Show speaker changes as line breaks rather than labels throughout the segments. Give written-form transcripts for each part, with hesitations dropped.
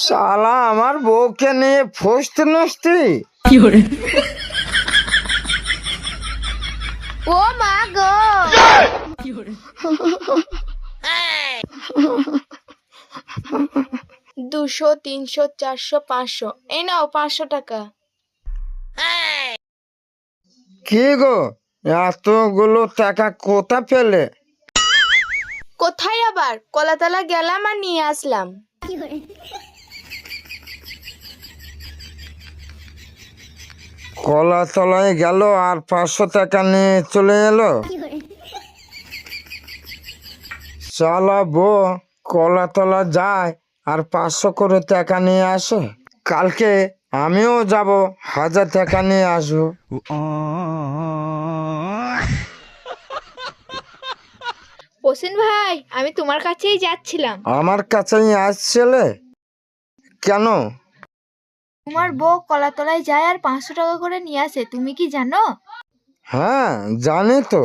শালা আমার বউকে নিয়ে ফস্তি নষ্টি।
ও মা গো, 200, 300, 400, 500, এই নাও 500 টাকা।
কি গো, এতগুলো টাকা কোথা পেলে?
কোথায় আবার, কলাতলা গেলাম আর নিয়ে আসলাম।
কলা তলায় গেল আর 500 টাকা নিয়ে চলে এলো। শালা বউ কলা তলা যায় আর 500 করে টাকা নিয়ে আসে। কালকে আমিও যাব, 1000 টাকা নিয়ে আসবো।
হোসেন ভাই, আমি তোমার কাছেই যাচ্ছিলাম।
আমার কাছেই আসছিলে কেন?
তোমার বউ কলাতলায় যায় আর 500 টাকা করে নিয়ে আসে, তুমি কি জানো?
হ্যাঁ জানি তো।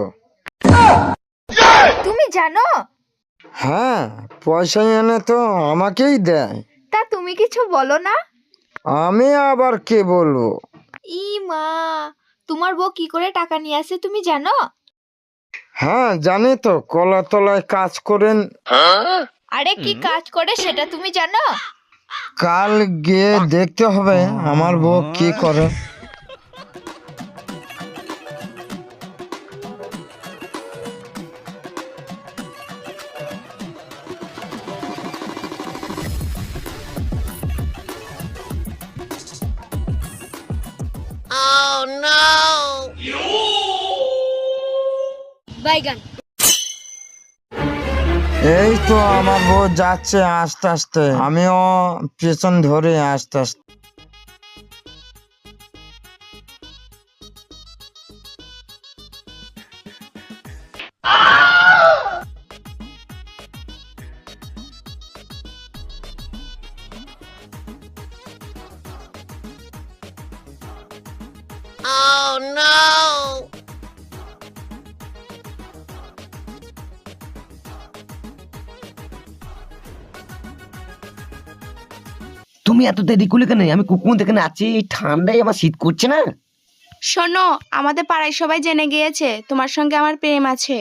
তুমি জানো?
হ্যাঁ, পয়সা এনে তো আমাকেই দেয়।
তা তুমি কিছু বলো না?
আমি আবার কি বলবো?
ই মা, তোমার বউ কি করে টাকা নিয়ে আসে তুমি জানো?
হ্যাঁ জানি তো, কলা তলায় কাজ করেন।
আরে কি কাজ করে সেটা তুমি জানো?
কাল গিয়ে দেখতে হবে আমার বউ কি করে।
বাইগান।
এই তো আমার বউ যাচ্ছে আস্তে আস্তে, আমিও পেছন ধরে আস্তে আস্তে।
তুমি এত দেরি করলে কেন? আমি কুকুর থেকে আছি, এই ঠান্ডায় আমার শীত করছে না।
শোনো, আমাদের পাড়ায় সবাই জেনে গিয়েছে তোমার সঙ্গে আমার প্রেম আছে।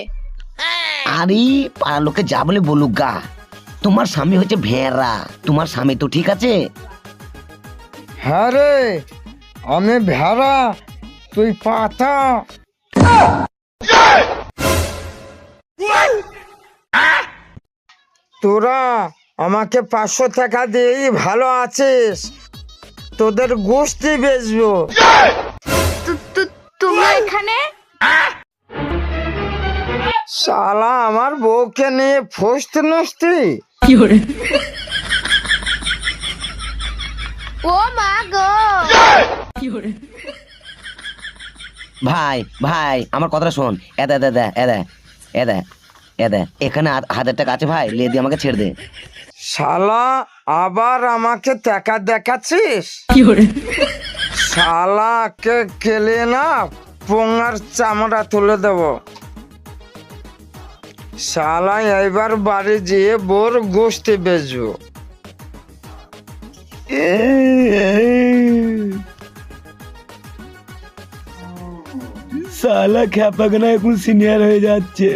আরে পাড়ার লোকে যা বলে বলুক গা, তোমার স্বামী হচ্ছে ভেড়া, তোমার স্বামী তো ঠিক আছে।
হ্যাঁ রে, আমি ভেড়া, তুই পাতা। তোরা আমাকে 500 টাকা দিয়েই ভালো আছিস, তোদের গোষ্ঠী বেচবো।
তুমি এখানে?
শালা আমার বউকে নিয়ে ফস্তি নষ্টি।
ও মা গো।
ভাই ভাই আমার কথাটা শোন, এদা এদা এদা এদা এদা, এখানে 1000 টাকা আছে ভাই, লে দিয়ে আমাকে ছেড়ে দে।
শালা আবার আমাকে টাকা দেখাচ্ছিস? শালাকে কেলে না পোঙার চামড়া তুলে দেব। শালা এইবার বাড়ি যেয়ে বোর গোষ্ঠী বেচবো।
সালা খ্যাপাখানা এখন সিনিয়র হয়ে যাচ্ছে।